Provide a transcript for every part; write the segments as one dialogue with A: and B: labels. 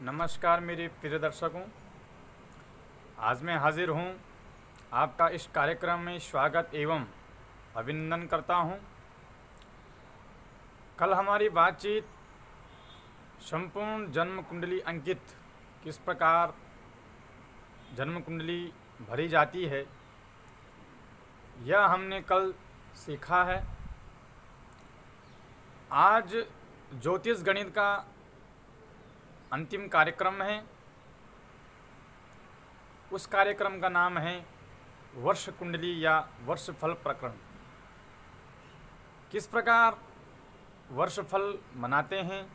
A: नमस्कार मेरे प्रिय दर्शकों, आज मैं हाजिर हूँ आपका इस कार्यक्रम में स्वागत एवं अभिनंदन करता हूँ। कल हमारी बातचीत संपूर्ण जन्म कुंडली अंकित किस प्रकार जन्म कुंडली भरी जाती है, यह हमने कल सीखा है। आज ज्योतिष गणित का अंतिम कार्यक्रम है। उस कार्यक्रम का नाम है वर्ष कुंडली या वर्षफल प्रकरण। किस प्रकार वर्षफल मनाते हैं,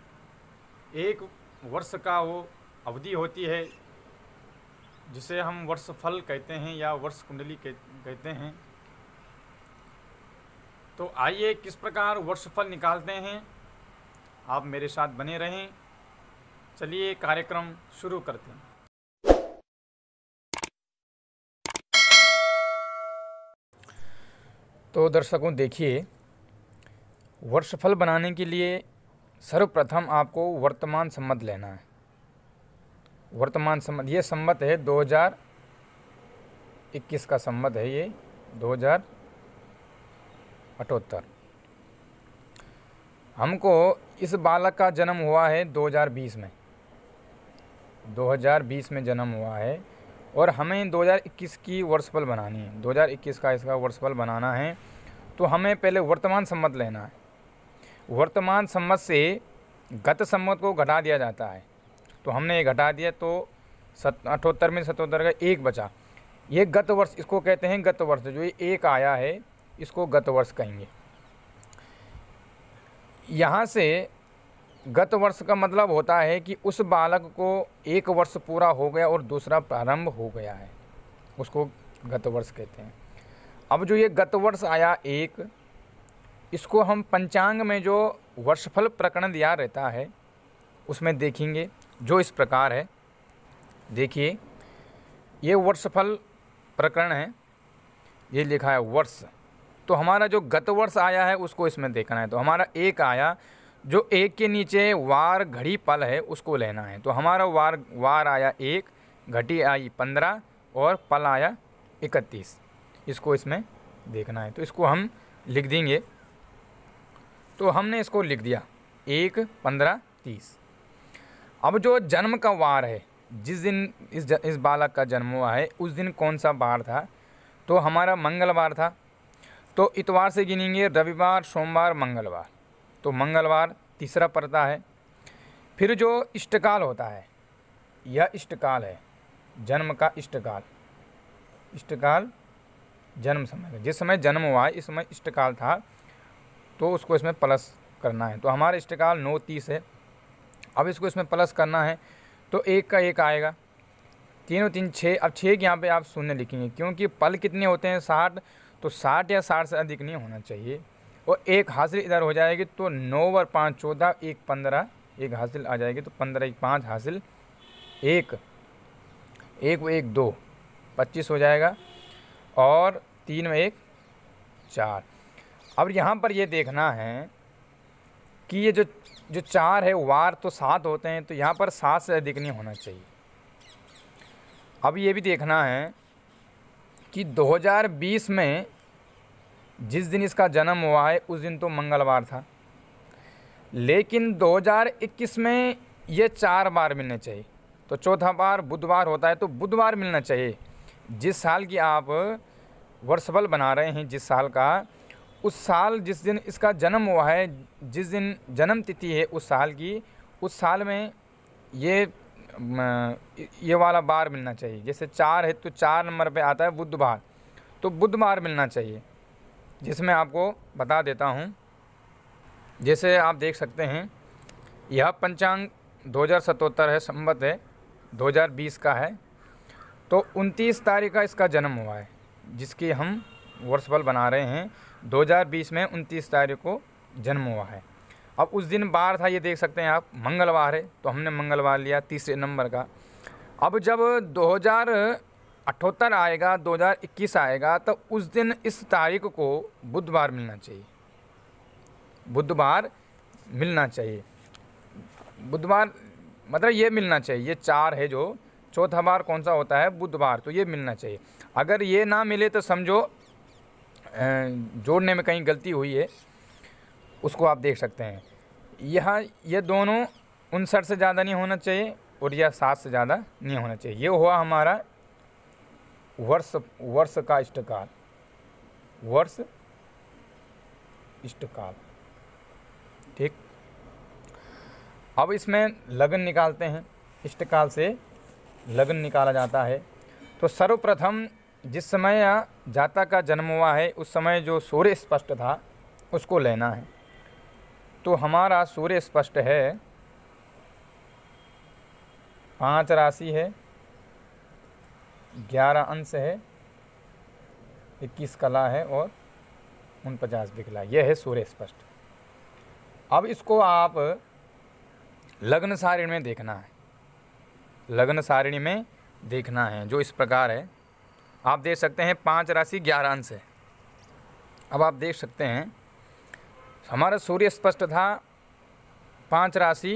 A: एक वर्ष का वो अवधि होती है जिसे हम वर्षफल कहते हैं या वर्ष कुंडली कहते हैं। तो आइए किस प्रकार वर्षफल निकालते हैं, आप मेरे साथ बने रहें। चलिए कार्यक्रम शुरू करते हैं। तो दर्शकों देखिए, वर्षफल बनाने के लिए सर्वप्रथम आपको वर्तमान संवत लेना है। वर्तमान संवत, ये संवत है 2021 का संवत है, ये 2078। हमको इस बालक का जन्म हुआ है 2020 में, 2020 में जन्म हुआ है और हमें 2021 की वर्षफल बनानी है। 2021 का इसका वर्षफल बनाना है तो हमें पहले वर्तमान संवत लेना है। वर्तमान संवत से गत संवत को घटा दिया जाता है, तो हमने ये घटा दिया तो 78 में 77 का एक बचा। ये गत वर्ष, इसको कहते हैं गत वर्ष। जो ये एक आया है इसको गत वर्ष कहेंगे। यहाँ से गत वर्ष का मतलब होता है कि उस बालक को एक वर्ष पूरा हो गया और दूसरा प्रारंभ हो गया है, उसको गत वर्ष कहते हैं। अब जो ये गत वर्ष आया एक, इसको हम पंचांग में जो वर्षफल प्रकरण दिया रहता है उसमें देखेंगे, जो इस प्रकार है। देखिए, ये वर्षफल प्रकरण है, ये लिखा है वर्ष। तो हमारा जो गत वर्ष आया है उसको इसमें देखना है। तो हमारा एक आया, जो एक के नीचे वार घड़ी पल है उसको लेना है। तो हमारा वार आया एक, घटी आई 15 और पल आया 31। इसको इसमें देखना है, तो इसको हम लिख देंगे। तो हमने इसको लिख दिया 1, 15, 30। अब जो जन्म का वार है, जिस दिन इस बालक का जन्म हुआ है उस दिन कौन सा वार था, तो हमारा मंगलवार था। तो इतवार से गिनेंगे, रविवार, सोमवार, मंगलवार। तो मंगलवार तीसरा पड़ता है। फिर जो इष्टकाल होता है, यह इष्टकाल है, जन्म का इष्टकाल। इष्टकाल जन्म समय, जिस समय जन्म हुआ है इस समय इष्टकाल था, तो उसको इसमें प्लस करना है। तो हमारा इष्टकाल 9-30 है। अब इसको इसमें प्लस करना है तो एक का एक आएगा, 3 और 3 6। अब 6 के यहाँ पे आप शून्य लिखेंगे, क्योंकि पल कितने होते हैं 60, तो 60 या 60 से अधिक नहीं होना चाहिए। और एक हासिल इधर हो जाएगी तो 9 और 5 14, 1 15, एक हासिल आ जाएगी तो 15 1 5 हासिल, 1 1 1 2 25 हो जाएगा, और 3 में 1 4। अब यहाँ पर ये देखना है कि ये जो 4 है वार तो 7 होते हैं, तो यहाँ पर 7 से अधिक नहीं होना चाहिए। अब ये भी देखना है कि 2020 में जिस दिन इसका जन्म हुआ है उस दिन तो मंगलवार था, लेकिन 2021 में ये 4 बार मिलने चाहिए। तो चौथा बार बुधवार होता है, तो बुधवार मिलना चाहिए। जिस साल की आप वर्षफल बना रहे हैं, जिस साल का, उस साल जिस दिन इसका जन्म हुआ है, जिस दिन जन्म तिथि है उस साल की, उस साल में ये वाला बार मिलना चाहिए। जैसे 4 है तो 4 नंबर पे आता है बुधवार, तो बुधवार मिलना चाहिए। जिसमें आपको बता देता हूँ, जैसे आप देख सकते हैं यह पंचांग 2077 है, संवत है 2020 का है। तो 29 तारीख का इसका जन्म हुआ है, जिसकी हम वर्षफल बना रहे हैं। 2020 में 29 तारीख को जन्म हुआ है। अब उस दिन बार था, ये देख सकते हैं आप, मंगलवार है, तो हमने मंगलवार लिया तीसरे नंबर का। अब जब 2078 आएगा, 2021 आएगा, तो उस दिन इस तारीख को बुधवार मिलना चाहिए, बुधवार मिलना चाहिए। बुधवार मतलब ये मिलना चाहिए, ये 4 है जो, चौथा बार कौन सा होता है, बुधवार, तो ये मिलना चाहिए। अगर ये ना मिले तो समझो जोड़ने में कहीं गलती हुई है, उसको आप देख सकते हैं। यहाँ ये दोनों 59 से ज़्यादा नहीं होना चाहिए और यह 7 से ज़्यादा नहीं होना चाहिए। ये हुआ हमारा वर्ष का इष्टकाल, वर्ष इष्टकाल। ठीक, अब इसमें लगन निकालते हैं, इष्टकाल से लगन निकाला जाता है। तो सर्वप्रथम जिस समय जातक का जन्म हुआ है उस समय जो सूर्य स्पष्ट था उसको लेना है। तो हमारा सूर्य स्पष्ट है, 5 राशि है, 11 अंश है, 21 कला है और 49 विकला, यह है सूर्य स्पष्ट। अब इसको आप लग्न सारिणी में देखना है, लग्न सारिणी में देखना है जो इस प्रकार है। आप देख सकते हैं 5 राशि 11 अंश है। अब आप देख सकते हैं हमारा सूर्य स्पष्ट था, 5 राशि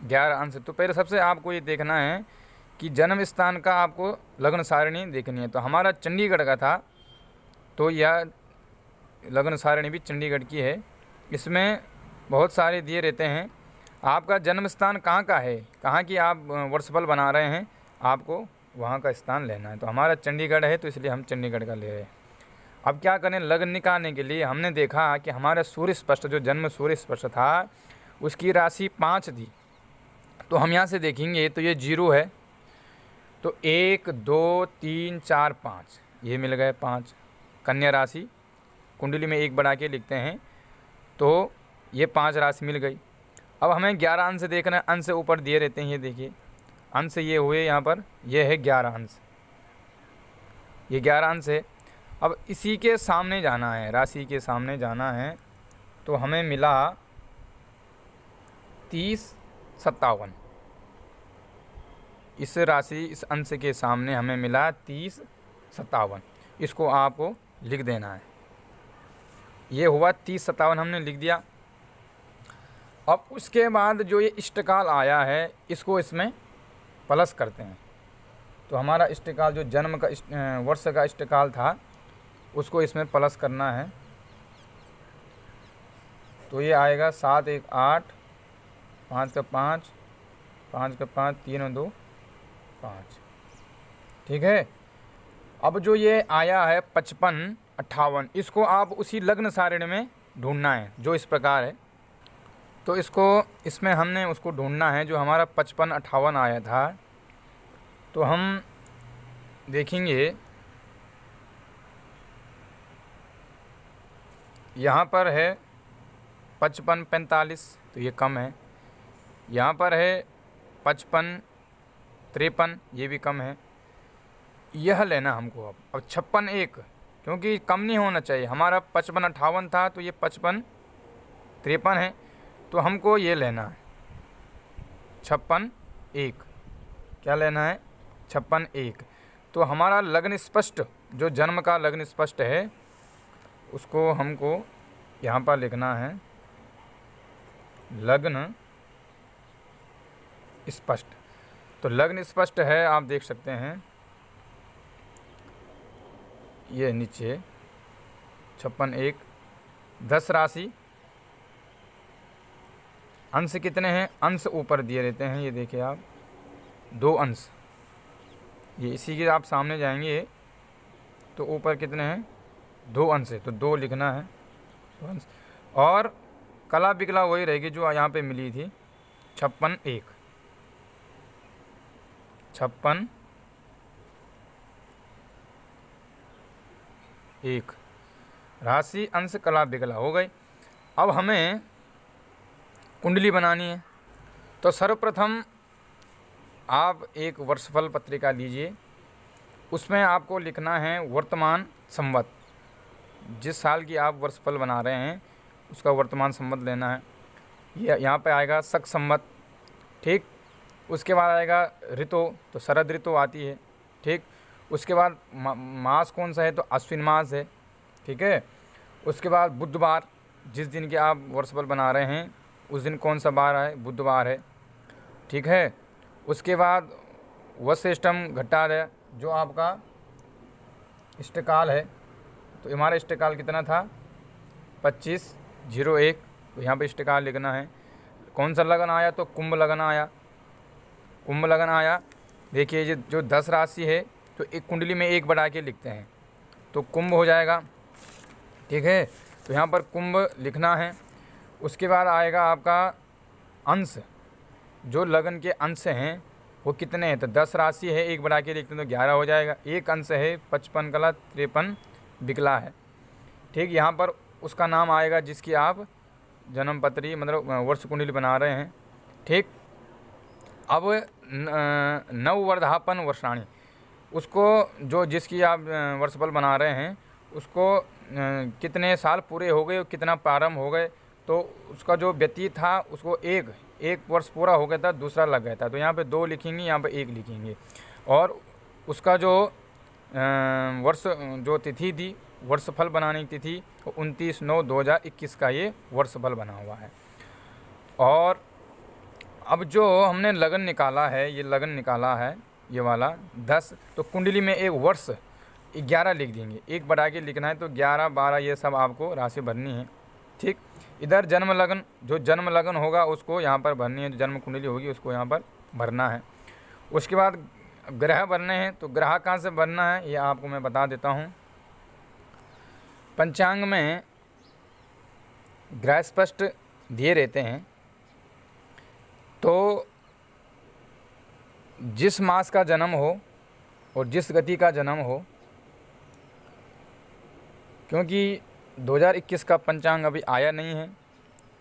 A: 11 अंश। तो पहले सबसे आपको ये देखना है कि जन्म स्थान का आपको लग्न सारिणी देखनी है। तो हमारा चंडीगढ़ का था, तो यह लग्न सारिणी भी चंडीगढ़ की है। इसमें बहुत सारे दिए रहते हैं। आपका जन्म स्थान कहाँ का है, कहाँ की आप वर्षफल बना रहे हैं, आपको वहाँ का स्थान लेना है। तो हमारा चंडीगढ़ है तो इसलिए हम चंडीगढ़ का ले रहे हैं। अब क्या करें, लग्न निकालने के लिए हमने देखा कि हमारा सूर्य स्पष्ट, जो जन्म सूर्य स्पष्ट था, उसकी राशि 5 थी। तो हम यहाँ से देखेंगे तो ये 0 है, तो 1 2 3 4 5 ये मिल गए 5। कन्या राशि कुंडली में 1 बढ़ा के लिखते हैं, तो ये 5 राशि मिल गई। अब हमें 11 अंश देखना है, अंश ऊपर दिए रहते हैं, ये देखिए अंश ये हुए यहाँ पर, ये है 11 अंश, ये 11 अंश है। अब इसी के सामने जाना है, राशि के सामने जाना है, तो हमें मिला 30 57। इस राशि, इस अंश के सामने हमें मिला 30 57। इसको आपको लिख देना है। ये हुआ 30 57 हमने लिख दिया। अब उसके बाद जो ये इष्टकाल आया है इसको इसमें प्लस करते हैं। तो हमारा इष्टकाल जो जन्म का वर्ष का इष्टकाल था उसको इसमें प्लस करना है। तो ये आएगा 7 1 8, 5 का 5, 5 का 5, 3 और 2 5। ठीक है। अब जो ये आया है 55 58, इसको आप उसी लग्न सारिणी में ढूंढना है जो इस प्रकार है। तो इसको इसमें हमने उसको ढूंढना है जो हमारा 55 58 आया था। तो हम देखेंगे यहाँ पर है 55 45, तो ये कम है। यहाँ पर है 55 53, ये भी कम है। यह लेना हमको। अब 56 1, क्योंकि कम नहीं होना चाहिए। हमारा 55 58 था, तो ये 55 53 है, तो हमको ये लेना है 56 1। क्या लेना है? 56 1। तो हमारा लग्न स्पष्ट, जो जन्म का लग्न स्पष्ट है, उसको हमको यहाँ पर लिखना है लग्न स्पष्ट। तो लग्न स्पष्ट है, आप देख सकते हैं ये नीचे 56 1। 10 राशि, अंश कितने हैं? अंश ऊपर दिए रहते हैं, ये देखिए आप 2 अंश। ये इसी के आप सामने जाएंगे तो ऊपर कितने हैं? 2 अंश है, तो 2 लिखना है, 2 अंश। और कला बिकला वही रहेगी जो यहाँ पे मिली थी 56 1। 56 1 राशि अंश कला बिकला हो गई। अब हमें कुंडली बनानी है। तो सर्वप्रथम आप एक वर्षफल पत्रिका लीजिए, उसमें आपको लिखना है वर्तमान संवत। जिस साल की आप वर्षफल बना रहे हैं उसका वर्तमान संवत लेना है। ये यहाँ पे आएगा शक संवत। ठीक। उसके बाद आएगा ऋतु, तो शरद ऋतु आती है। ठीक। उसके बाद मास कौन सा है? तो अश्विन मास है। ठीक है। उसके बाद बुधवार, जिस दिन के आप वर्षफल बना रहे हैं उस दिन कौन सा बार है? बुधवार है। ठीक है। उसके बाद वशिष्ठम घट्टारय जो आपका इष्टकाल है, तो हमारा इष्टकाल कितना था 2501, तो यहाँ पे इष्टकाल लिखना है। कौन सा लगन आया, तो कुंभ लगन आया। कुंभ लगन आया, देखिए ये जो 10 राशि है तो एक कुंडली में एक बढ़ा के लिखते हैं तो कुंभ हो जाएगा, ठीक है। तो यहाँ पर कुंभ लिखना है। उसके बाद आएगा आपका अंश, जो लगन के अंश हैं वो कितने हैं, तो 10 राशि है, एक बढ़ा के लिखते हैं तो 11 हो जाएगा। एक अंश है 55 कला 53 बिकला है, ठीक। यहाँ पर उसका नाम आएगा जिसकी आप जन्म पत्री मतलब वर्ष कुंडली बना रहे हैं, ठीक। अब नववर्धापन वर्षाणी, उसको जो जिसकी आप वर्षफल बना रहे हैं उसको कितने साल पूरे हो गए, कितना प्रारंभ हो गए, तो उसका जो व्यतीत था उसको एक वर्ष पूरा हो गया था, दूसरा लग गया था, तो यहाँ पे 2 लिखेंगे, यहाँ पे 1 लिखेंगे। और उसका जो वर्ष जो तिथि थी वर्षफल बनाने की तिथि 29/9/2021 का ये वर्षफल बना हुआ है। और अब जो हमने लगन निकाला है, ये लगन निकाला है ये वाला 10, तो कुंडली में एक वर्ष 11 लिख देंगे, एक बढ़ा के लिखना है, तो 11 12 ये सब आपको राशि भरनी है, ठीक। इधर जन्म लगन, जो जन्म लगन होगा उसको यहाँ पर भरनी है, जो जन्म कुंडली होगी उसको यहाँ पर भरना है। उसके बाद ग्रह भरने हैं, तो ग्रह कहाँ से भरना है ये आपको मैं बता देता हूँ। पंचांग में ग्रह स्पष्ट दिए रहते हैं, तो जिस मास का जन्म हो और जिस गति का जन्म हो, क्योंकि 2021 का पंचांग अभी आया नहीं है,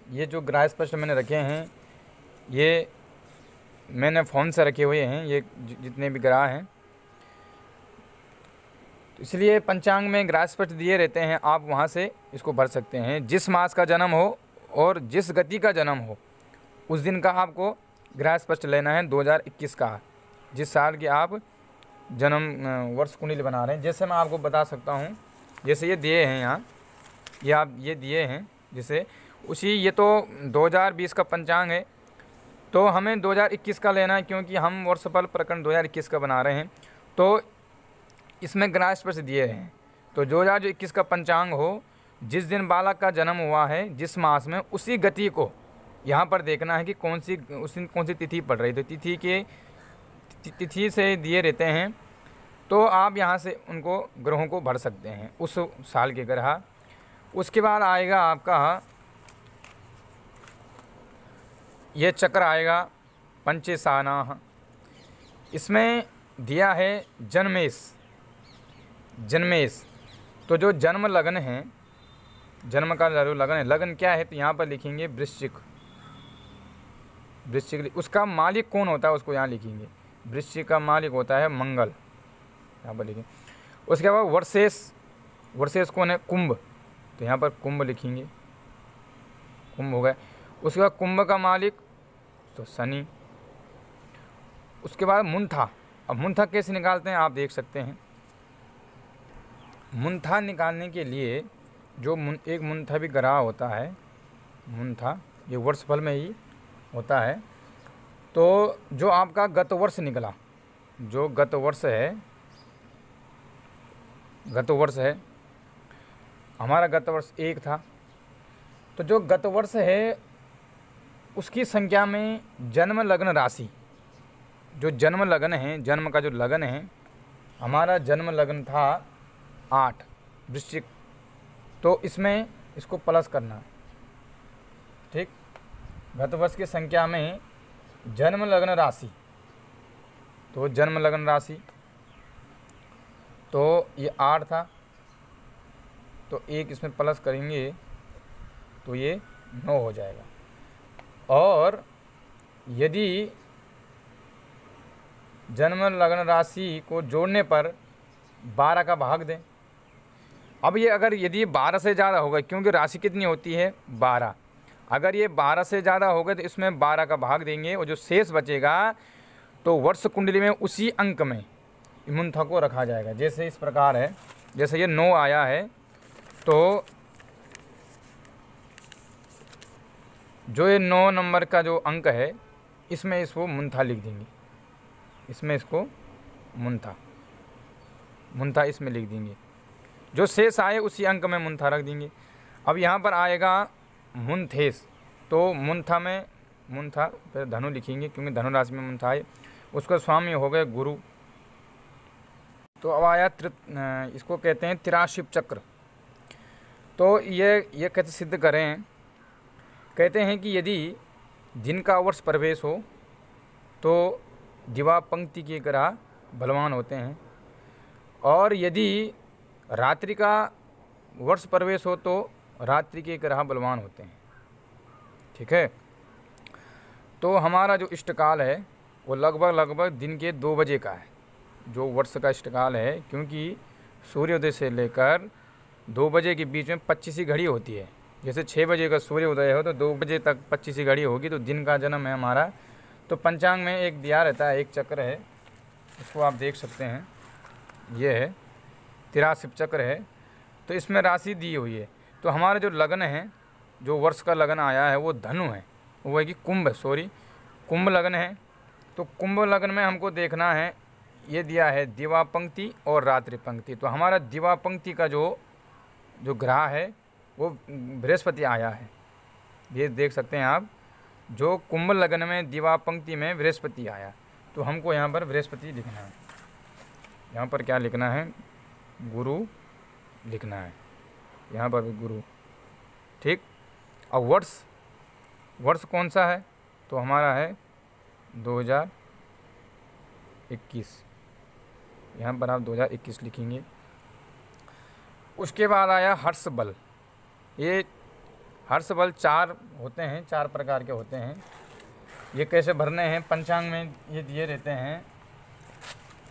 A: ये जो ग्रह स्पष्ट मैंने रखे हैं ये मैंने फ़ोन से रखे हुए हैं, ये जितने भी ग्रह हैं, तो इसलिए पंचांग में ग्रह स्पष्ट दिए रहते हैं, आप वहाँ से इसको भर सकते हैं। जिस मास का जन्म हो और जिस गति का जन्म हो उस दिन का आपको ग्रह स्पष्ट लेना है 2021 का, जिस साल की आप जन्म वर्ष कुंडली बना रहे हैं। जैसे मैं आपको बता सकता हूँ, जैसे ये दिए हैं यहाँ, ये आप ये दिए हैं जैसे उसी, ये तो 2020 का पंचांग है, तो हमें 2021 का लेना है क्योंकि हम वर्षफल प्रकरण 2021 का बना रहे हैं, तो इसमें ग्रह स्पष्ट दिए हैं। तो 2021 का पंचांग हो, जिस दिन बालक का जन्म हुआ है जिस मास में, उसी गति को यहाँ पर देखना है कि उस दिन कौन सी तिथि पड़ रही है, तो तिथि से दिए रहते हैं, तो आप यहाँ से उनको ग्रहों को भर सकते हैं उस साल के ग्रह। उसके बाद आएगा आपका ये चक्र आएगा पंचेसाना, इसमें दिया है जन्मेश, तो जो जन्म लगन है, जन्म का जो लगन है, लगन क्या है, तो यहाँ पर लिखेंगे वृश्चिक, उसका मालिक कौन होता है उसको यहाँ लिखेंगे, वृश्चिक का मालिक होता है मंगल, यहाँ पर लिखेंगे। उसके बाद वर्षेश कौन है, कुंभ, तो यहाँ पर कुंभ लिखेंगे, कुंभ हो गए। उसके बाद कुंभ का मालिक तो शनि। उसके बाद मुंथा, अब मुंथा कैसे निकालते हैं आप देख सकते हैं। मुंथा निकालने के लिए जो एक मुंथा भी ग्रह होता है, मुंथा ये वर्षफल में ही होता है, तो जो आपका गत वर्ष निकला, जो गत वर्ष है हमारा गत वर्ष 1 था, तो जो गत वर्ष है उसकी संख्या में जन्म लग्न राशि, जो जन्म लगन है, जन्म का जो लगन है, हमारा जन्म लगन था 8 वृश्चिक, तो इसमें इसको प्लस करना है, ठीक। गत वर्ष की संख्या में जन्म लग्न राशि, तो जन्म लग्न राशि तो ये 8 था, तो 1 इसमें प्लस करेंगे तो ये 9 हो जाएगा। और यदि जन्म लग्न राशि को जोड़ने पर 12 का भाग दें, अब ये अगर यदि 12 से ज़्यादा होगा, क्योंकि राशि कितनी होती है 12, अगर ये 12 से ज़्यादा हो गए तो इसमें 12 का भाग देंगे और जो शेष बचेगा तो वर्ष कुंडली में उसी अंक में मुंथा को रखा जाएगा। जैसे इस प्रकार है, जैसे ये 9 आया है तो जो ये 9 नंबर का जो अंक है इसमें इसको मुंथा लिख देंगे, इसमें इसको मुंथा, मुंथा इसमें लिख देंगे। जो शेष आए उसी अंक में मुंथा रख देंगे। अब यहाँ पर आएगा मुंथेस, तो मुंथा में मुंथा फिर धनु लिखेंगे क्योंकि धनु राशि में मुंथा है। उसका स्वामी हो गए गुरु। तो अब आया इसको कहते हैं तिराशिव चक्र। तो ये कैसे सिद्ध करें? कहते हैं कि यदि दिन का वर्ष प्रवेश हो तो दिवा पंक्ति के ग्रह बलवान होते हैं, और यदि रात्रि का वर्ष प्रवेश हो तो रात्रि के ग्रह बलवान होते हैं। ठीक है। तो हमारा जो इष्टकाल है वो लगभग दिन के 2 बजे का है, जो वर्ष का इष्टकाल है, क्योंकि सूर्योदय से लेकर 2 बजे के बीच में 25 घड़ी होती है। जैसे 6 बजे का सूर्योदय हो तो 2 बजे तक 25 घड़ी होगी, तो दिन का जन्म है हमारा। तो पंचांग में एक दिया रहता है, एक चक्र है, इसको आप देख सकते हैं, ये है 83 चक्र है। तो इसमें राशि दी हुई है। तो हमारा जो लगन है, जो वर्ष का लगन आया है वो धनु है, वो है कि कुंभ लगन है। तो कुंभ लगन में हमको देखना है, ये दिया है दिवा पंक्ति और रात्रि पंक्ति। तो हमारा दिवा पंक्ति का जो ग्रह है वो बृहस्पति आया है, ये देख सकते हैं आप। जो कुंभ लगन में दिवा पंक्ति में बृहस्पति आया, तो हमको यहाँ पर बृहस्पति लिखना है। यहाँ पर क्या लिखना है? गुरु लिखना है, यहाँ पर भी गुरु। ठीक। अब वर्ष कौन सा है? तो हमारा है 2021, यहाँ पर आप 2021 लिखेंगे। उसके बाद आया हर्ष बल। ये हर्ष बल 4 होते हैं, 4 प्रकार के होते हैं। ये कैसे भरने हैं? पंचांग में ये दिए रहते हैं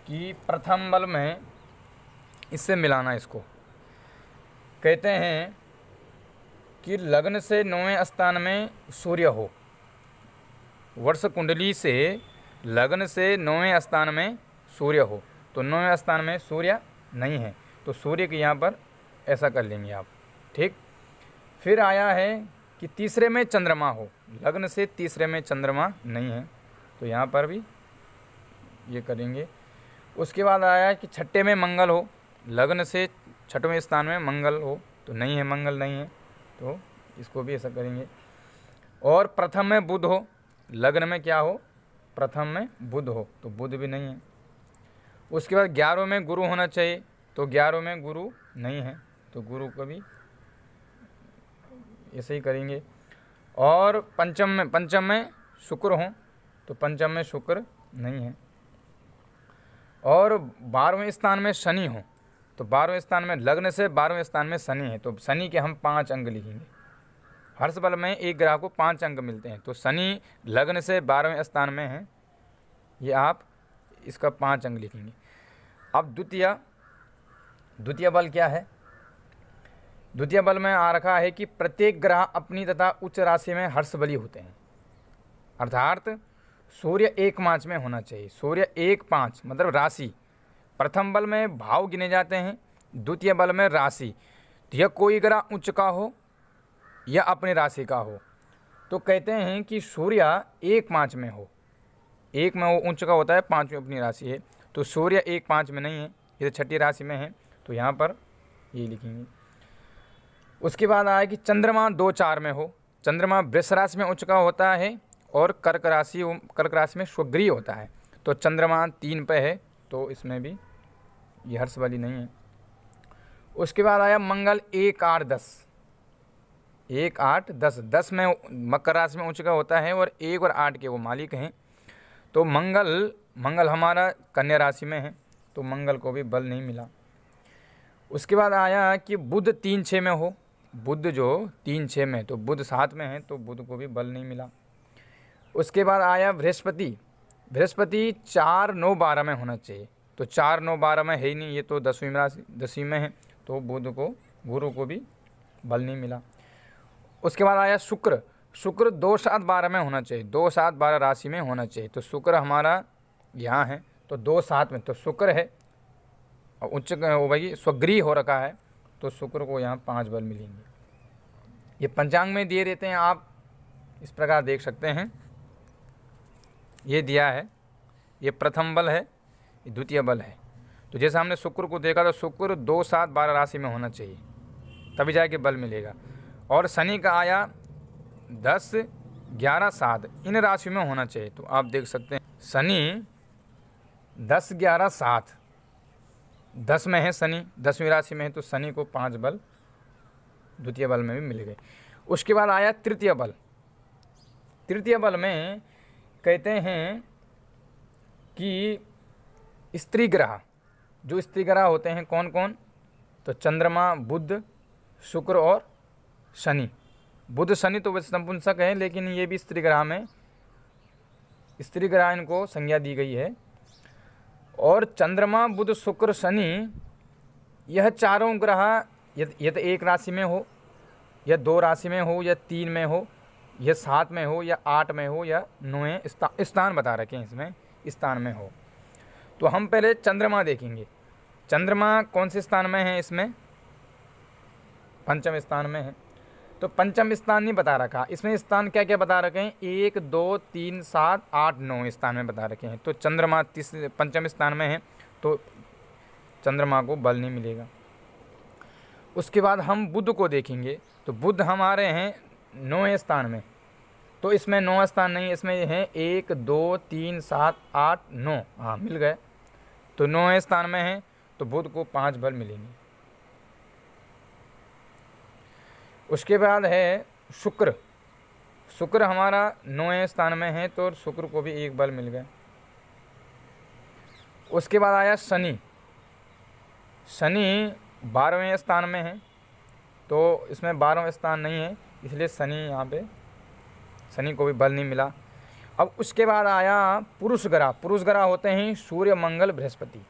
A: कि प्रथम बल में इससे मिलाना। इसको कहते हैं कि लग्न से 9वें स्थान में सूर्य हो। वर्ष कुंडली से लग्न से 9वें स्थान में सूर्य हो, तो 9वें स्थान में सूर्य नहीं है, तो सूर्य के यहाँ पर ऐसा कर लेंगे आप। ठीक। फिर आया है कि तीसरे में चंद्रमा हो, लग्न से तीसरे में चंद्रमा नहीं है, तो यहाँ पर भी ये करेंगे। उसके बाद आया कि छठे में मंगल हो, लग्न से 6वें स्थान में मंगल हो, तो नहीं है, मंगल नहीं है, तो इसको भी ऐसा करेंगे। और प्रथम में बुध हो, लग्न में क्या हो? प्रथम में बुध हो, तो बुध भी नहीं है। उसके बाद 11 में गुरु होना चाहिए, तो 11 में गुरु नहीं है, तो गुरु को भी ऐसे ही करेंगे। और पंचम में शुक्र हो, तो पंचम में शुक्र नहीं है। और 12वें स्थान में शनि हो, तो 12वें स्थान में लग्न से 12वें स्थान में शनि है, तो शनि के हम 5 अंक लिखेंगे। हर्ष बल में एक ग्रह को 5 अंक मिलते हैं, तो शनि लग्न से 12वें स्थान में है, ये आप इसका 5 अंक लिखेंगे। अब द्वितीय बल क्या है? द्वितीय बल में आ रखा है कि प्रत्येक ग्रह अपनी तथा उच्च राशि में हर्ष बली होते हैं, अर्थात सूर्य 1-5 में होना चाहिए। सूर्य 1-5 मतलब राशि। प्रथम बल में भाव गिने जाते हैं, द्वितीय बल में राशि। तो यह कोई ग्रह उच्च का हो या अपनी राशि का हो, तो कहते हैं कि सूर्य 1-5 में हो। 1 में वो उच्च का होता है, 5 में अपनी राशि है, तो सूर्य 1-5 में नहीं है, ये 6ठी राशि में है, तो यहाँ पर ये लिखेंगे। उसके बाद आया कि चंद्रमा 2-4 में हो। चंद्रमा वृष राशि में उच्च का होता है और कर्क राशि में स्वगृह होता है, तो चंद्रमा 3 पे है, तो इसमें भी ये हर्ष वाली नहीं है। उसके बाद आया मंगल 1-8-10। 1-8-10 में मकर राशि में उच्च का होता है और 1 और 8 के वो मालिक हैं, तो मंगल हमारा कन्या राशि में है, तो मंगल को भी बल नहीं मिला। उसके बाद आया कि बुध 3-6 में हो। बुध जो 3-6 में, तो बुध 7 में है, तो बुध को भी बल नहीं मिला। उसके बाद आया बृहस्पति 4-9-12 में होना चाहिए, तो 4-9-12 में है ही नहीं, ये तो 10वीं में है, तो गुरु को भी बल नहीं मिला। उसके बाद आया शुक्र 2-7-12 में होना चाहिए, 2-7-12 राशि में होना चाहिए, तो शुक्र हमारा यहाँ है, तो 2-7 में, तो शुक्र है और उच्च वो भाई स्वगृह हो रखा है, तो शुक्र को यहाँ 5 बल मिलेंगे। ये पंचांग में दिए रहते हैं, आप इस प्रकार देख सकते हैं, ये दिया है ये प्रथम बल है, ये द्वितीय बल है। तो जैसे हमने शुक्र को देखा तो शुक्र 2, 7, 12 राशि में होना चाहिए, तभी जाके बल मिलेगा। और शनि का आया 10, 11, 7 इन राशि में होना चाहिए। तो आप देख सकते हैं शनि 10, 11, 7 10 में है शनि, 10वीं राशि में है, तो शनि को 5 बल द्वितीय बल में भी मिल गए। उसके बाद आया तृतीय बल। तृतीय बल में कहते हैं कि स्त्री ग्रह, जो स्त्री ग्रह होते हैं कौन कौन, तो चंद्रमा, बुध, शुक्र और शनि। बुध शनि तो वैसे नपुंसक है, लेकिन ये भी स्त्री ग्रह में, स्त्री ग्रह इनको संज्ञा दी गई है। और चंद्रमा, बुध, शुक्र, शनि, यह चारों ग्रह यदि तो एक राशि में हो, या 2 राशि में हो, या 3 में हो, या 7 में हो, या 8 में हो, या 9 स्थान बता रखे हैं इसमें, स्थान में हो। तो हम पहले चंद्रमा देखेंगे। चंद्रमा कौन से स्थान में है इसमें, पंचम स्थान में है। तो पंचम स्थान नहीं बता रखा इसमें, स्थान क्या क्या बता रखे हैं, 1, 2, 3, 7, 8, 9 स्थान में बता रखे हैं। तो चंद्रमा पंचम स्थान में है, तो चंद्रमा को बल नहीं मिलेगा। उसके बाद हम बुध को देखेंगे, तो बुध हमारे हैं 9 स्थान में, तो इसमें 9 स्थान नहीं, इसमें है 1, 2, 3, 7, 8, 9, हाँ मिल गए। तो 9 स्थान में है, तो बुध को 5 बल मिलेंगे। उसके बाद है शुक्र। शुक्र हमारा 9 स्थान में है, तो शुक्र को भी 1 बल मिल गए। उसके बाद आया शनि। शनि 12वें स्थान में है, तो इसमें 12वां स्थान नहीं है, इसलिए शनि यहाँ पे, शनि को भी बल नहीं मिला। अब उसके बाद आया पुरुष ग्रह। पुरुष ग्रह होते हैं सूर्य, मंगल, बृहस्पति।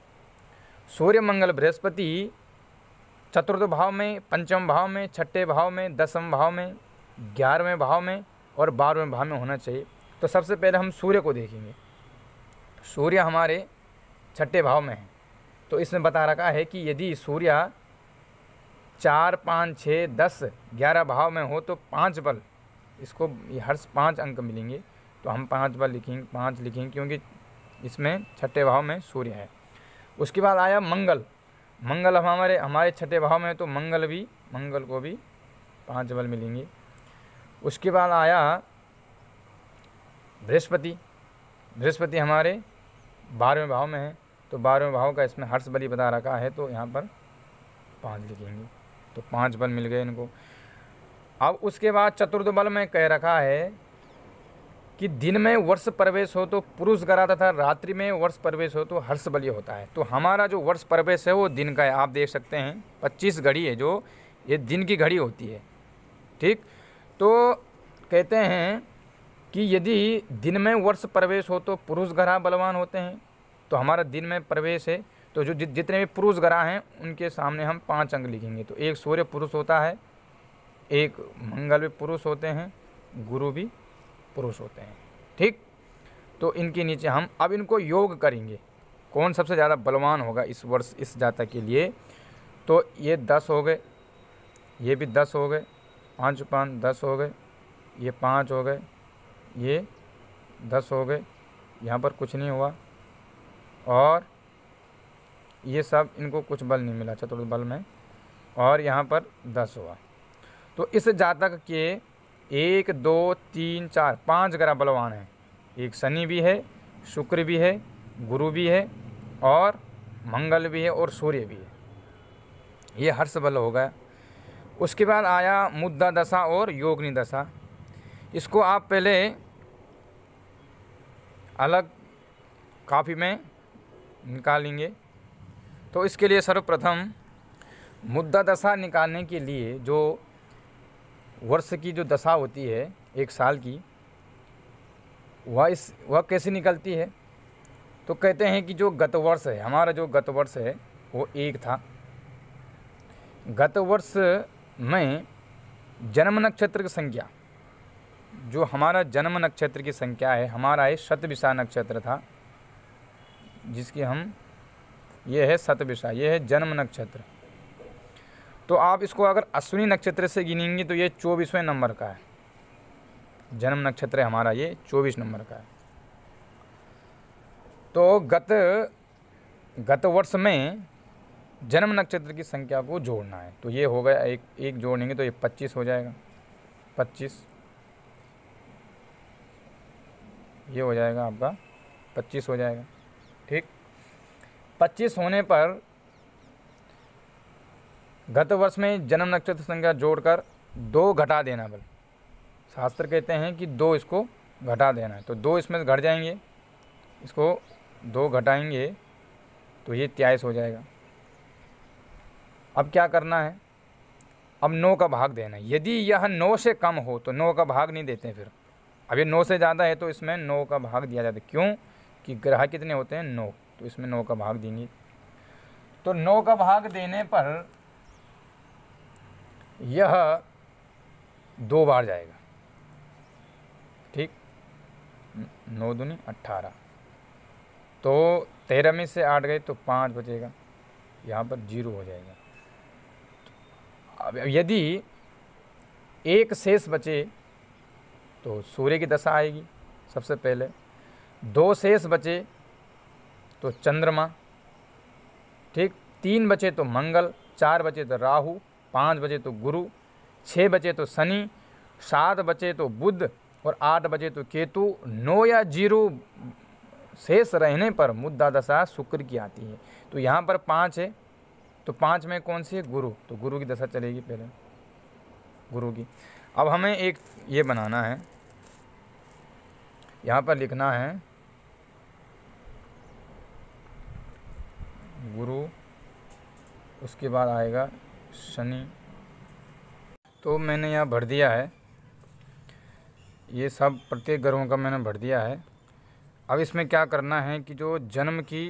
A: सूर्य, मंगल, बृहस्पति चतुर्थ भाव में, पंचम भाव में, छठे भाव में, 10वें भाव में, 11वें भाव में और 12वें भाव में होना चाहिए। तो सबसे पहले हम सूर्य को देखेंगे। सूर्य हमारे छठे भाव में है, तो इसमें बता रखा है कि यदि सूर्य 4, 5, 6, 10, 11 भाव में हो तो 5 बल, इसको हर 5 अंक मिलेंगे। तो हम 5 बल लिखेंगे, 5 लिखेंगे, क्योंकि इसमें छठे भाव में सूर्य है। उसके बाद आया मंगल। मंगल हमारे छठे भाव में है, तो मंगल को भी 5 बल मिलेंगे। उसके बाद आया बृहस्पति। बृहस्पति हमारे 12वें भाव में है, तो 12वें भाव का इसमें हर्ष बली बता रखा है, तो यहाँ पर 5 लिखेंगे, तो 5 बल मिल गए इनको। अब उसके बाद चतुर्थ बल में कह रखा है कि दिन में वर्ष प्रवेश हो तो पुरुष ग्रह तथा रात्रि में वर्ष प्रवेश हो तो हर्ष बली होता है। तो हमारा जो वर्ष प्रवेश है वो दिन का है, आप देख सकते हैं 25 घड़ी है, जो ये दिन की घड़ी होती है, ठीक। तो कहते हैं कि यदि दिन में वर्ष प्रवेश हो तो पुरुष ग्रह बलवान होते हैं। तो हमारा दिन में प्रवेश है, तो जो जितने भी पुरुष ग्रह हैं उनके सामने हम 5 अंक लिखेंगे। तो एक सूर्य पुरुष होता है, एक मंगल भी पुरुष होते हैं, गुरु भी पुरुष होते हैं, ठीक। तो इनके नीचे हम अब इनको योग करेंगे, कौन सबसे ज़्यादा बलवान होगा इस वर्ष इस जातक के लिए। तो ये 10 हो गए, ये भी 10 हो गए, 5 5 10 हो गए, ये 5 हो गए, ये 10 हो गए, यहाँ पर कुछ नहीं हुआ, और ये सब इनको कुछ बल नहीं मिला चतुर्थ बल में, और यहाँ पर 10 हुआ। तो इस जातक के 1, 2, 3, 4, 5 ग्रह बलवान हैं। एक शनि भी है, शुक्र भी है, गुरु भी है, और मंगल भी है, और सूर्य भी है। ये हर्ष बल हो गया। उसके बाद आया मुद्दा दशा और योगिनी दशा। इसको आप पहले अलग कॉपी में निकालेंगे। तो इसके लिए सर्वप्रथम मुद्दा दशा निकालने के लिए जो वर्ष की जो दशा होती है 1 साल की, वह कैसे निकलती है। तो कहते हैं कि जो गत वर्ष है, हमारा जो गत वर्ष है वो 1 था। गत वर्ष में जन्म नक्षत्र की संख्या, जो हमारा जन्म नक्षत्र की संख्या है, हमारा है शतभिषा नक्षत्र था, जिसकी हम ये है शतभिषा, ये है जन्म नक्षत्र। तो आप इसको अगर अश्विनी नक्षत्र से गिनेंगे तो ये 24वें नंबर का है। जन्म नक्षत्र है हमारा ये 24 नंबर का है। तो गत वर्ष में जन्म नक्षत्र की संख्या को जोड़ना है। तो ये हो गया, एक जोड़ेंगे तो ये 25 हो जाएगा, 25 ये हो जाएगा आपका, 25 हो जाएगा। ठीक, 25 होने पर गत वर्ष में जन्म नक्षत्र संख्या जोड़कर 2 घटा देना। बल शास्त्र कहते हैं कि 2 इसको घटा देना है। तो 2 इसमें घट जाएंगे, इसको 2 घटाएंगे तो ये 23 हो जाएगा। अब क्या करना है, अब 9 का भाग देना है। यदि यह 9 से कम हो तो 9 का भाग नहीं देते। फिर अब ये 9 से ज़्यादा है तो इसमें 9 का भाग दिया जाता है। क्यों कि ग्रह कितने होते हैं, 9, तो इसमें 9 का भाग देंगे। तो 9 का भाग देने पर यह 2 बार जाएगा। ठीक, 9 दूनी 18, तो 13 में से 8 गए तो 5 बचेगा, यहाँ पर 0 हो जाएगा। अब यदि एक शेष बचे तो सूर्य की दशा आएगी सबसे पहले, 2 शेष बचे तो चंद्रमा, ठीक, 3 बचे तो मंगल, 4 बचे तो राहु, 5 बचे तो गुरु, 6 बचे तो शनि, 7 बचे तो बुध और 8 बचे तो केतु। 9 या 0 शेष रहने पर मुद्दा दशा शुक्र की आती है। तो यहाँ पर 5 है, तो 5 में कौन सी है, गुरु, तो गुरु की दशा चलेगी पहले, गुरु की। अब हमें एक ये बनाना है, यहाँ पर लिखना है गुरु, उसके बाद आएगा शनि। तो मैंने यहाँ भर दिया है, ये सब प्रत्येक ग्रहों का मैंने भर दिया है। अब इसमें क्या करना है कि जो जन्म की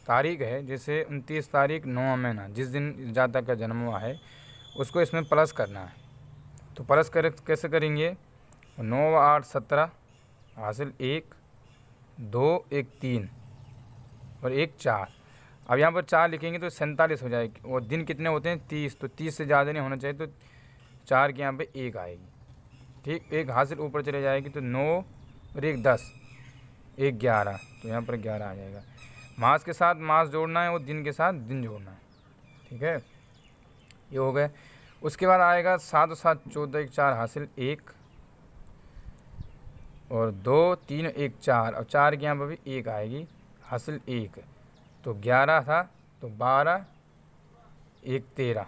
A: तारीख है, जैसे 29 तारीख 9वां महीना, जिस दिन जातक का जन्म हुआ है, उसको इसमें प्लस करना है। तो प्लस कैसे करेंगे, 9 8 17 हासिल 1 2 1 3 और 1 4। अब यहाँ पर 4 लिखेंगे तो 47 हो जाएगी। और दिन कितने होते हैं, 30, तो 30 से ज़्यादा नहीं होना चाहिए, तो 4 के यहाँ पे 1 आएगी। ठीक, 1 हासिल ऊपर चले जाएगी, तो 9 और 1 10, 1 11, तो यहाँ पर 11 आ जाएगा। मास के साथ मास जोड़ना है और दिन के साथ दिन जोड़ना है। ठीक है, ये हो गए। उसके बाद आएगा 7 और 7 14, 1 4 हासिल 1 और 2 3 1 4, और 4 के यहाँ पर भी 1 आएगी हासिल 1, तो 11 था, तो 12 1 13,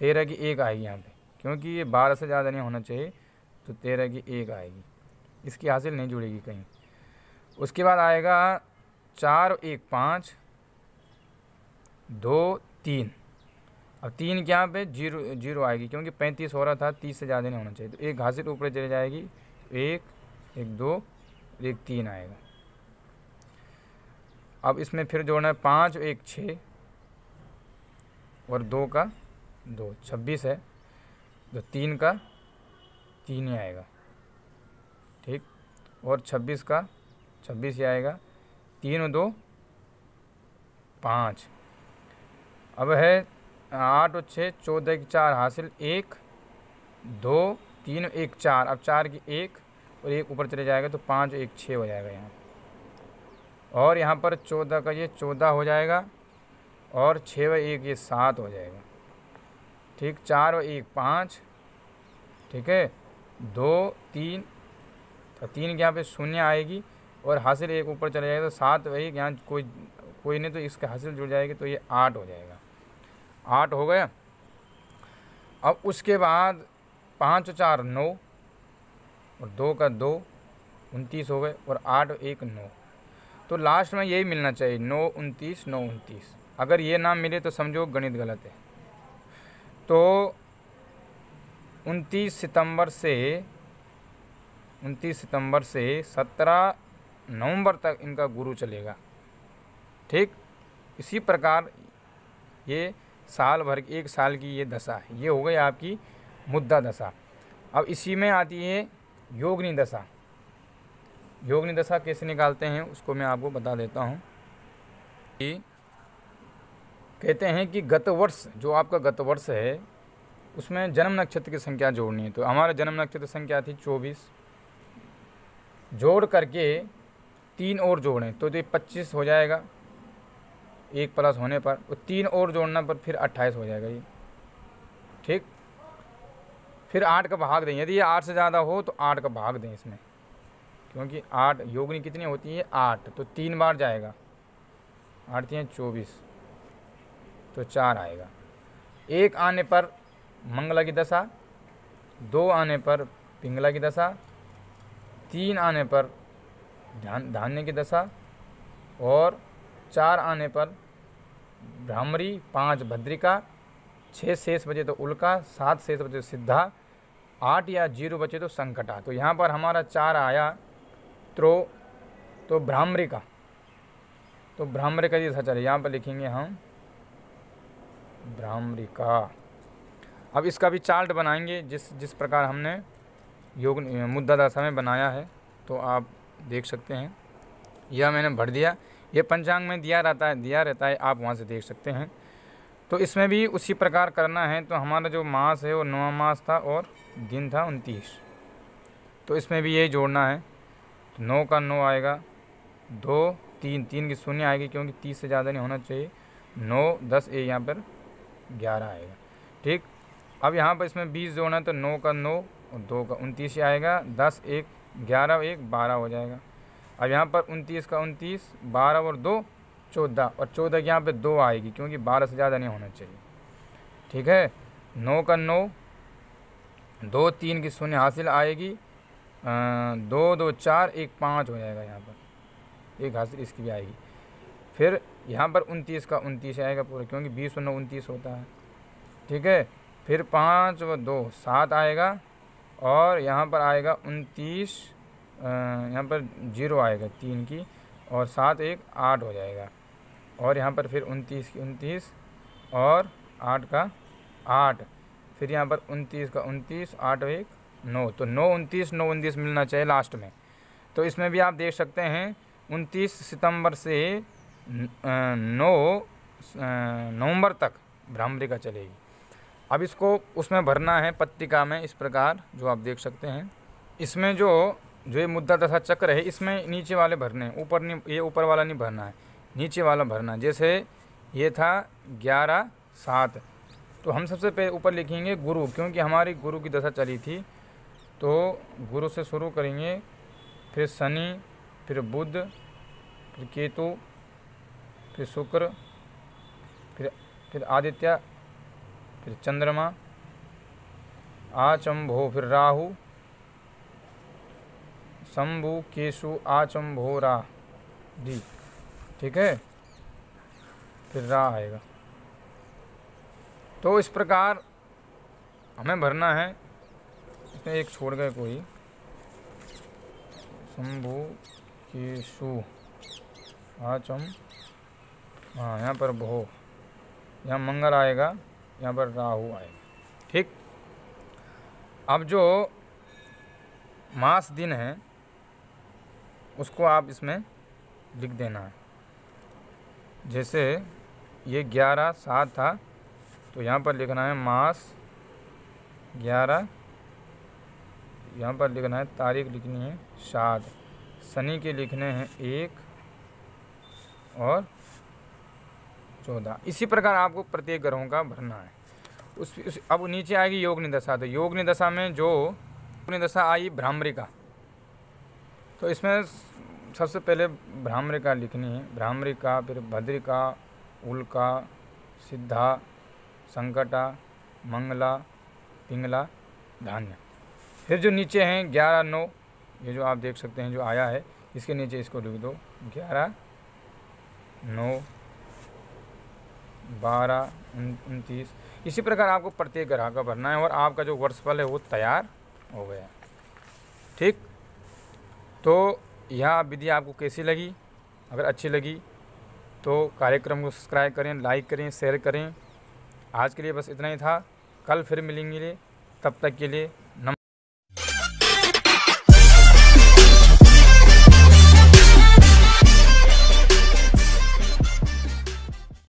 A: 13 की 1 आएगी यहाँ पे, क्योंकि ये 12 से ज़्यादा नहीं होना चाहिए, तो 13 की 1 आएगी, इसकी हासिल नहीं जुड़ेगी कहीं। उसके बाद आएगा 4 1 5 2 3, अब 3 के यहाँ पे 0 आएगी, क्योंकि 35 हो रहा था, 30 से ज़्यादा नहीं होना चाहिए, तो 1 हासिल ऊपर चले जाएगी, 1 1 2 1 3 आएगा। अब इसमें फिर जोड़ना है 5 1 6 और 2 का 2, 26 है, तो 3 का 3 ही आएगा। ठीक, और 26 का 26 ही आएगा, 3 और 2 5। अब है 8 और 6 14 की 4 हासिल 1 2 3 1 4, अब 4 की 1 और 1 ऊपर चले जाएगा, तो 5 1 6 हो जाएगा यहाँ। और यहाँ पर 14 का ये 14 हो जाएगा, और 6 व 1 ये 7 हो जाएगा। ठीक, 4 व 1 5, ठीक है, 2 3, तो 3 के यहाँ पे 0 आएगी, और हासिल 1 ऊपर चले जाएगा, तो 7 व 1 यहाँ कोई नहीं, तो इसके हासिल जुड़ जाएगी, तो ये 8 हो जाएगा। 8 हो गया। अब उसके बाद 5 और 4 9 और 2 का 2 29 हो गए, और 8 और 1 9, तो लास्ट में यही मिलना चाहिए, 9 29 9 29। अगर ये ना मिले तो समझो गणित गलत है। तो 29 सितंबर से 17 नवंबर तक इनका गुरु चलेगा। ठीक, इसी प्रकार ये साल भर, 1 साल की ये दशा है। ये हो गई आपकी मुद्दा दशा। अब इसी में आती है योगिनी दशा। योगिनी दशा कैसे निकालते हैं उसको मैं आपको बता देता हूँ। कि कहते हैं कि गत वर्ष, जो आपका गत वर्ष है, उसमें जन्म नक्षत्र की संख्या जोड़नी है। तो हमारा जन्म नक्षत्र संख्या थी 24, जोड़ करके 3 और जोड़ें तो ये 25 हो जाएगा, 1 प्लस होने पर, और 3 और जोड़ना पर फिर 28 हो जाएगा ये। ठीक, फिर 8 का भाग दें, यदि ये 8 से ज़्यादा हो तो 8 का भाग दें इसमें, क्योंकि 8 योगनी कितनी होती है 8, तो 3 बार जाएगा, 8 3 24, तो 4 आएगा। 1 आने पर मंगला की दशा, 2 आने पर पिंगला की दशा, 3 आने पर धान्य की दशा, और 4 आने पर भ्रामरी, 5 भद्रिका, 6 शेष बचे तो उल्का, 7 शेष बचे तो सिद्धा, 8 या 0 बचे तो संकटा। तो यहाँ पर हमारा 4 आया तो भ्रामरी का, तो भ्रामरी का ये सच है, यहाँ पर लिखेंगे हम भ्रामरी का। अब इसका भी चार्ट बनाएंगे जिस प्रकार हमने योग मुद्दा दशा में बनाया है, तो आप देख सकते हैं। यह मैंने भर दिया, ये पंचांग में दिया रहता है, आप वहाँ से देख सकते हैं। तो इसमें भी उसी प्रकार करना है। तो हमारा जो मास है वो 9वां मास था और दिन था 29, तो इसमें भी यही जोड़ना है। तो 9 का 9 आएगा, 2 3 की शून्य आएगी क्योंकि 30 से ज़्यादा नहीं होना चाहिए, 9 10 ये यहाँ पर 11 आएगा। ठीक, अब यहाँ पर इसमें 20 जोड़ना है, तो 9 का 9 और 2 का 29 आएगा, 10 1 11 1 12 हो जाएगा। अब यहाँ पर 29 का 29, 12 और 2 14, और 14 की यहाँ पे 2 आएगी क्योंकि 12 से ज़्यादा नहीं होना चाहिए। ठीक है, 9 का 9, 2 3 की शून्य हासिल आएगी, 2 2 4 1 5 हो जाएगा, यहाँ पर 1 हासिल इसकी भी आएगी। फिर यहाँ पर 29 का 29 आएगा पूरा, क्योंकि 20 और 9 29 होता है। ठीक है, फिर 5 और 2 7 आएगा, और यहाँ पर आएगा 29, यहाँ पर 0 आएगा 3 की, और 7 1 8 हो जाएगा, और यहाँ पर फिर 29 की 29 और 8 का 8, फिर यहाँ पर 29 का 29, 8 1 9, तो 9 29 9 29 मिलना चाहिए लास्ट में। तो इसमें भी आप देख सकते हैं 29 सितंबर से 9 नवंबर तक भ्रामरी का चलेगी। अब इसको उसमें भरना है पत्रिका में, इस प्रकार जो आप देख सकते हैं। इसमें जो ये मुद्दा दशा चक्र है, इसमें नीचे वाले भरने हैं, ऊपर नहीं, ये ऊपर वाला नहीं भरना है, नीचे वाला भरना है। जैसे ये था 11 7, तो हम सबसे पहले ऊपर लिखेंगे गुरु, क्योंकि हमारी गुरु की दशा चली थी, तो गुरु से शुरू करेंगे, फिर शनि, फिर बुध, फिर केतु, फिर शुक्र, फिर आदित्य, फिर चंद्रमा, आचंभो, फिर राहु, शंभु, केशु, आचंभो, दी। ठीक है, फिर रा आएगा। तो इस प्रकार हमें भरना है। इसमें एक छोड़ गए कोई, शंभु, केशु, आचम, हाँ यहाँ पर भो, यहाँ मंगल आएगा, यहाँ पर राहु आएगा। ठीक, अब जो मास दिन है उसको आप इसमें लिख देना है। जैसे ये 11 7 था, तो यहाँ पर लिखना है मास 11, यहाँ पर लिखना है तारीख लिखनी है 7, शनि के लिखने हैं 1 और 14। इसी प्रकार आपको प्रत्येक ग्रहों का भरना है। अब नीचे आएगी योगनी दशा। तो योगनी दशा में जो योगनी दशा आई भ्रामरी का, तो इसमें सबसे पहले भ्रामरी का लिखनी है, भ्रामरी का, फिर भद्रिका, उल्का, सिद्धा, संकटा, मंगला, पिंगला, धान्य। फिर जो नीचे हैं 11 9, ये जो आप देख सकते हैं जो आया है, इसके नीचे इसको लिख दो 11 9 12 29। इसी प्रकार आपको प्रत्येक ग्रह का भरना है, और आपका जो वर्षफल है वो तैयार हो गया। ठीक, तो यह विधि आपको कैसी लगी? अगर अच्छी लगी तो कार्यक्रम को सब्सक्राइब करें, लाइक करें, शेयर करें। आज के लिए बस इतना ही था, कल फिर मिलेंगे, तब तक के लिए